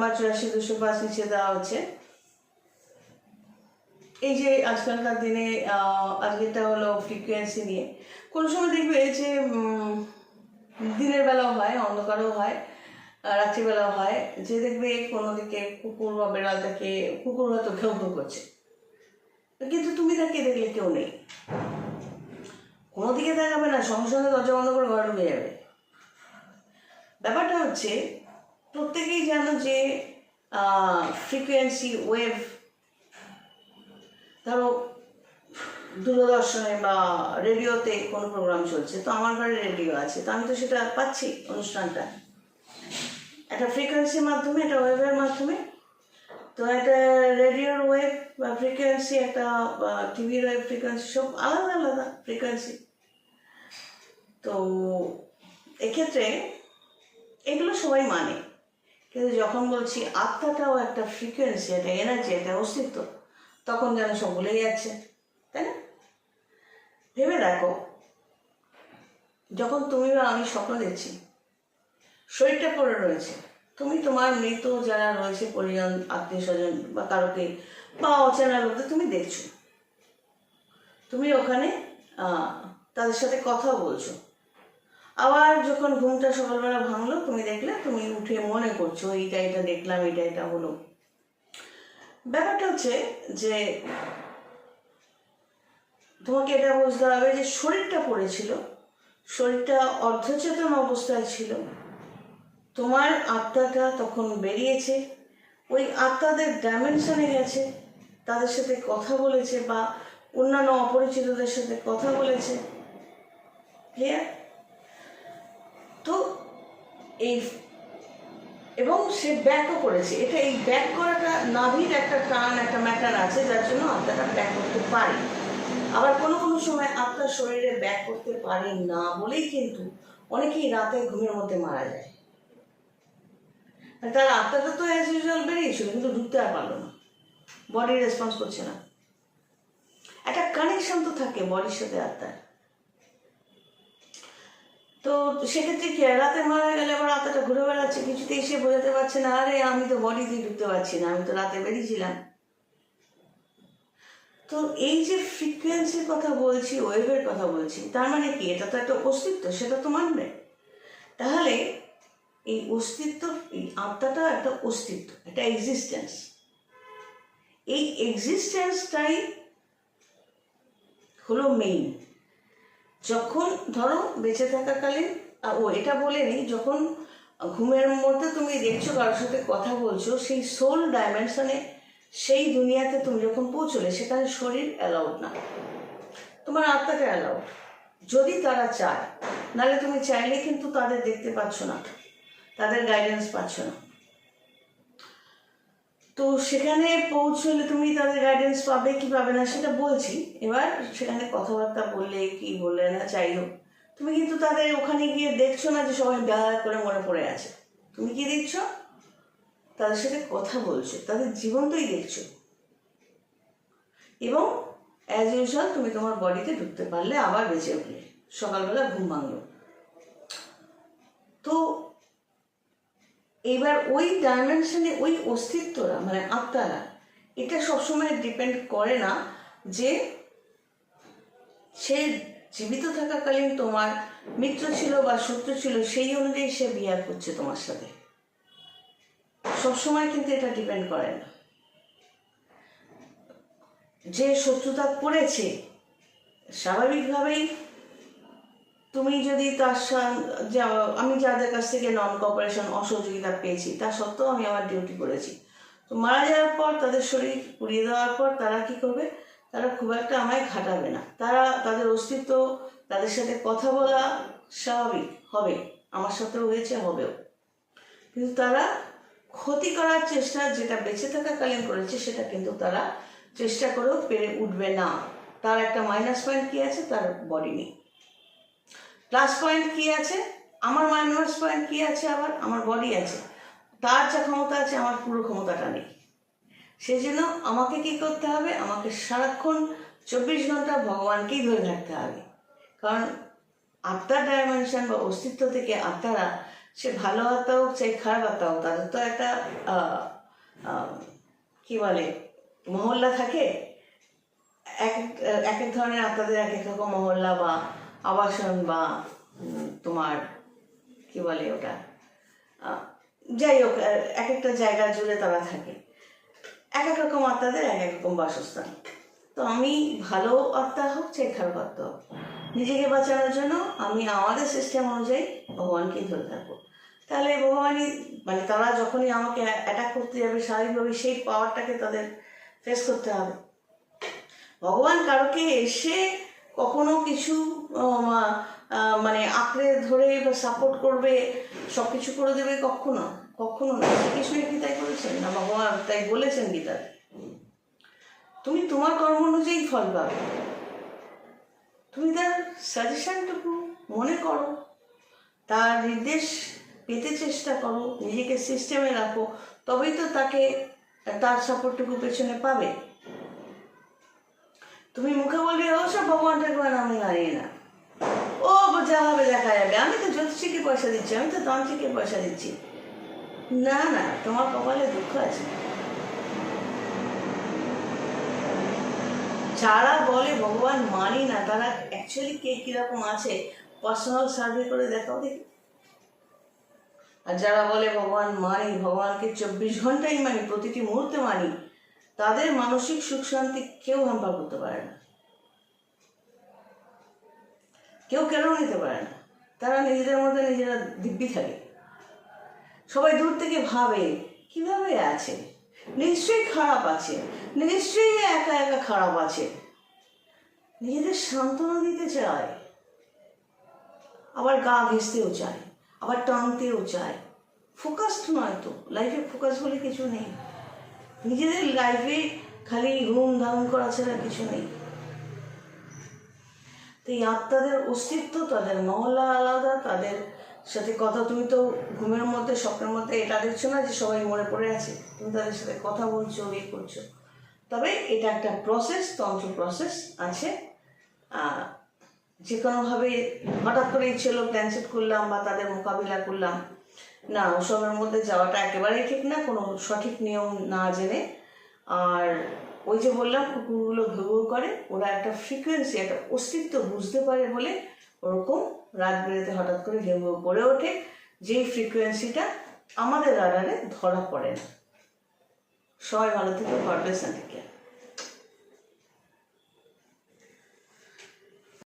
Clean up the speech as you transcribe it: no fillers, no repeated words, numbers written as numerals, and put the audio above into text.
Number 84-205 নিচে দেওয়া হচ্ছে। এই যে আজকালকার দিনে আজকেরটা হলো ফ্রিকোয়েন্সি নিয়ে। কোনো সময় দেখবে যে দিনের বেলাও হয়, অন্ধকারও হয়, রাত্রিবেলাও হয়, যে দেখবে কোনো দিকে কুকুর বা বেড়াল তাকে, কুকুর হয়তো ঘেউ ঘেউ করছে, কিন্তু তুমি তাকে দেখলে কেউ নেই, কোনো দিকে দেখাবে না, সঙ্গে সঙ্গে দরজা বন্ধ করে ঘরে ঢুকে যাবে। ব্যাপারটা হচ্ছে প্রত্যেকেই জানো যে ফ্রিকোয়েন্সি ওয়েভ, ধরো দূরদর্শনে বা রেডিওতে কোনো প্রোগ্রাম চলছে, তো আমার ঘরে রেডিও আছে, তো আমি তো সেটা পাচ্ছি, অনুষ্ঠানটা একটা ফ্রিকোয়েন্সির মাধ্যমে, একটা ওয়েভের মাধ্যমে। তো একটা রেডিওর ওয়েভ বা ফ্রিকোয়েন্সি, একটা টিভির ওয়েভ ফ্রিকোয়েন্সি, সব আলাদা আলাদা ফ্রিকোয়েন্সি। তো এক্ষেত্রে এগুলো সবাই মানে, কিন্তু যখন বলছি আত্মাটাও একটা ফ্রিকোয়েন্সি, একটা এনার্জি, একটা অস্তিত্ব, তখন যেন সব ভুলে যাচ্ছে, তাই না? ভেবে দেখো, যখন তুমি বা আমি স্বপ্ন দেখছি, শরীরটা পড়ে রয়েছে, তুমি তোমার মৃত যারা রয়েছে পরিজন, আত্মীয় স্বজন বা কারোকে বা অচেনা লোকদের তুমি দেখছো, তুমি ওখানে তাদের সাথে কথা বলছো। আবার যখন ঘুমটা সকালবেলা ভাঙলো, তুমি দেখলে, তুমি উঠে মনে করছো এইটা এটা দেখলাম, এটা এটা হলো। ব্যাপারটা হচ্ছে যে তোমাকে এটা বুঝতে হবে যে শরীরটা পড়েছিল, শরীরটা অর্ধচেতন অবস্থায় ছিল, তোমার আত্মাটা তখন বেরিয়েছে, ওই আত্মাদের ডাইমেনশনে গেছে, তাদের সাথে কথা বলেছে বা অন্যান্য অপরিচিতদের সাথে কথা বলেছে। ক্লিয়ার? তো এই, এবং সে ব্যাকও করেছে, এটা এই ব্যাক করাটা নাভির একটা টান, একটা ম্যাটার আছে যার জন্য আত্মাটা ব্যাক করতে পারে। আবার কোনো কোনো সময় আত্মার শরীরে ব্যাক করতে পারে না বলেই কিন্তু অনেকেই রাতে ঘুমের মধ্যে মারা যায়। তার আত্মাটা তো অ্যাজ ইউজুয়াল বেরিয়েছিল, কিন্তু ঢুকতে আর পারলো না, বডি রেসপন্স করছে না। একটা কানেকশন তো থাকে বডির সাথে আত্মার। তো সেক্ষেত্রে কি, রাতে মারা গেলে আবার আত্মাটা ঘুরে বেড়াচ্ছে, কিছুতেই সে বোঝাতে পারছে না, আরে আমি তো বডিতে ঢুকতে পারছি না, আমি তো রাতে বেরিয়েছিলাম। তো এই যে ফ্রিকোয়েন্সির কথা বলছি, ওয়েভের কথা বলছি, তার মানে কি, এটা তো একটা অস্তিত্ব, সেটা তো মানবে। তাহলে এই অস্তিত্ব, এই আত্মাটা একটা অস্তিত্ব, একটা এক্সিস্টেন্স। এই এক্সিস্টেন্সটাই হলো মেইন। যখন ধরো বেঁচে থাকাকালীন, এটা বলে নি, যখন ঘুমের মধ্যে তুমি দেখছো কারোর সাথে কথা বলছো, সেই সোল ডাইমেনশনে, সেই দুনিয়াতে তুমি যখন পৌঁছলে, সেখানে শরীর অ্যালাউড না, তোমার আত্মাটা অ্যালাউড, যদি তারা চায়। নাহলে তুমি চাইলে কিন্তু তাদের দেখতে পাচ্ছ না, তাদের গাইডেন্স পাচ্ছ না। তো সেখানে পৌঁছলে তুমি তাদের গাইডেন্স পাবে কি পাবে না সেটা বলছি। এবার সেখানে কথাবার্তা বললে কি বললে না, যাই হোক, তুমি কিন্তু তাদের ওখানে গিয়ে দেখছো না যে সবাই ব্যবহার করে মনে পড়ে আছে। তুমি কি দেখছো? তাদের সাথে কথা বলছো, তাদের জীবনটাই দেখছো, এবং অ্যাজ ইউজুয়াল তুমি তোমার বডিতে ঢুকতে পারলে, আবার বেঁচে উঠলে, সকালবেলা ঘুম ভাঙলো। তো এবার ওই ডাইমেনশনে ওই অস্তিত্বরা, মানে আত্মারা, এটা সবসময় ডিপেন্ড করে না যে সে জীবিত থাকাকালীন তোমার মিত্র ছিল বা শত্রু ছিল, সেই অনুযায়ী সে বিহেভ করছে তোমার সাথে, সবসময় কিন্তু এটা ডিপেন্ড করে না। যে শত্রুতা করেছে, স্বাভাবিকভাবেই তুমি যদি তার সাথে, আমি যাদের কাছ থেকে নন কোঅপারেশন, অসহযোগিতা পেয়েছি, তা সত্ত্বেও আমি আমার ডিউটি করেছি। তো মারা যাওয়ার পর, তাদের শরীর পুড়িয়ে দেওয়ার পর তারা কি করবে? তারা খুব একটা আমায় ঘাটাবে না, তারা তাদের অস্তিত্ব, তাদের সাথে কথা বলা স্বাভাবিক হবে, আমার সাথেও হয়েছে, হবেও। কিন্তু তারা ক্ষতি করার চেষ্টা, যেটা বেঁচে থাকাকালীন করেছে, সেটা কিন্তু তারা চেষ্টা করেও পেরে উঠবে না। তার একটা মাইনাস পয়েন্ট কি আছে? তার বডি নেই। প্লাস পয়েন্ট কি আছে? আমার মাইনাস পয়েন্ট কি আছে? আবার আমার বডি আছে। তার যা ক্ষমতা আছে, আমার পুরো ক্ষমতাটা নেই। সেই জন্য আমাকে কি করতে হবে? আমাকে সারাক্ষণ 24 ঘন্টা ভগবানকেই ধরে থাকতে হবে। কারণ আত্মার ডাইমেনশন বা অস্তিত্ব থেকে আত্মারা সে ভালো আত্মা হোক চাই খারাপ আত্মা হোক, তাদের তো একটা কি বলে মহল্লা থাকে। এক এক এক ধরনের আত্মাদের এক এক রকম মহল্লা বা আবাসন বা তোমার কি বলে ওটা, যাই হোক এক একটা জায়গা জুড়ে তারা থাকে। এক এক রকম আত্মাদের এক এক রকম বাসস্থান। তো আমি ভালো আত্মা হোক চাই খারাপ আত্মা হোক, নিজেকে বাঁচানোর জন্য আমি আমাদের সিস্টেম অনুযায়ী ভগবানকেই ধরে থাকবো। তাহলে ভগবানই মানে তারা যখনই আমাকে অ্যাটাক করতে যাবে স্বাভাবিকভাবে সেই পাওয়ারটাকে তাদের ফেস করতে হবে। ভগবান কারোকে এসে কখনো কিছু মানে আঁকড়ে ধরে বা সাপোর্ট করবে, সব কিছু করে দেবে, কখনো কখনো না। শ্রীকৃষ্ণ কি তাই করেছেন না? ভগবান তাই বলেছেন গীতায়, তুমি তোমার কর্ম অনুযায়ী ফল পাবে। তুমি তার সাজেশনটুকু মনে করো, তার নির্দেশ পেতে চেষ্টা করো, নিজেকে সিস্টেমে রাখো, তবেই তো তাকে তার সাপোর্টটুকু পেছনে পাবে। তুমি মুখে বলবে ও সব ভগবান ঠাকুর আমি জানি না, ও যা হবে দেখা যাবে, আমি তো জ্যোতিষীকে পয়সা দিচ্ছি, আমি তো তান্ত্রিককে পয়সা দিচ্ছি। না না, তোমার কপালে দুঃখ আছে। যারা বলে ভগবান মানি না, তারা অ্যাকচুয়ালি কে কিরকম আছে পার্সোনাল সার্ভে করে দেখাও দেখি। আর যারা বলে ভগবান মানি, ভগবানকে 24 ঘন্টাই মানি, প্রতিটি মুহূর্তে মানি, তাদের মানসিক সুখ শান্তি কেউ হ্যাম্পার করতে পারে না, কেউ কেন নিতে পারে না। তারা নিজেদের মধ্যে নিজেরা দিব্যি থাকে। সবাই দূর থেকে ভাবে কিভাবে আছে, নিশ্চয়ই খারাপ আছে, নিশ্চয়ই একা একা খারাপ আছে। নিজেদের সান্ত্বনা দিতে চায়, আবার গা ঘেঁষতেও চায়, আবার টানতেও চায়। ফোকাসড নয় তো, লাইফে ফোকাস বলে কিছু নেই। নিজেদের লাইফে খালি ঘুম ধাম করা ছাড়া কিছু নেই। তো এই আত্মাদের অস্তিত্ব, তাদের মহল্লা আলাদা, তাদের সাথে কথা, তুমি তো ঘুমের মধ্যে স্বপ্নের মধ্যে এটা দেখছো না যে সবাই মরে পড়ে আছে, তুমি তাদের সাথে কথা বলছো, ইয়ে করছো। তবে এটা একটা প্রসেস, তন্ত্র প্রসেস আছে। যে কোনোভাবে হঠাৎ করে ইচ্ছে হলো প্ল্যান সেট করলাম বা তাদের মোকাবিলা করলাম না, ওসবের মধ্যে যাওয়াটা একেবারেই ঠিক না, কোনো সঠিক নিয়ম না জেনে। আর ওই যে বললাম কুকুরগুলো ঘেউ করে, ওরা একটা ফ্রিকোয়েন্সি, একটা অস্তিত্ব বুঝতে পারে বলে ওরকম রাত বেড়েতে হঠাৎ করে ঘেউ ঘেউ করে ওঠে, যেই ফ্রিকোয়েন্সিটা আমাদের রাডারে ধরা পড়ে না। সবাই ভালো থেকে, গড ব্লেস।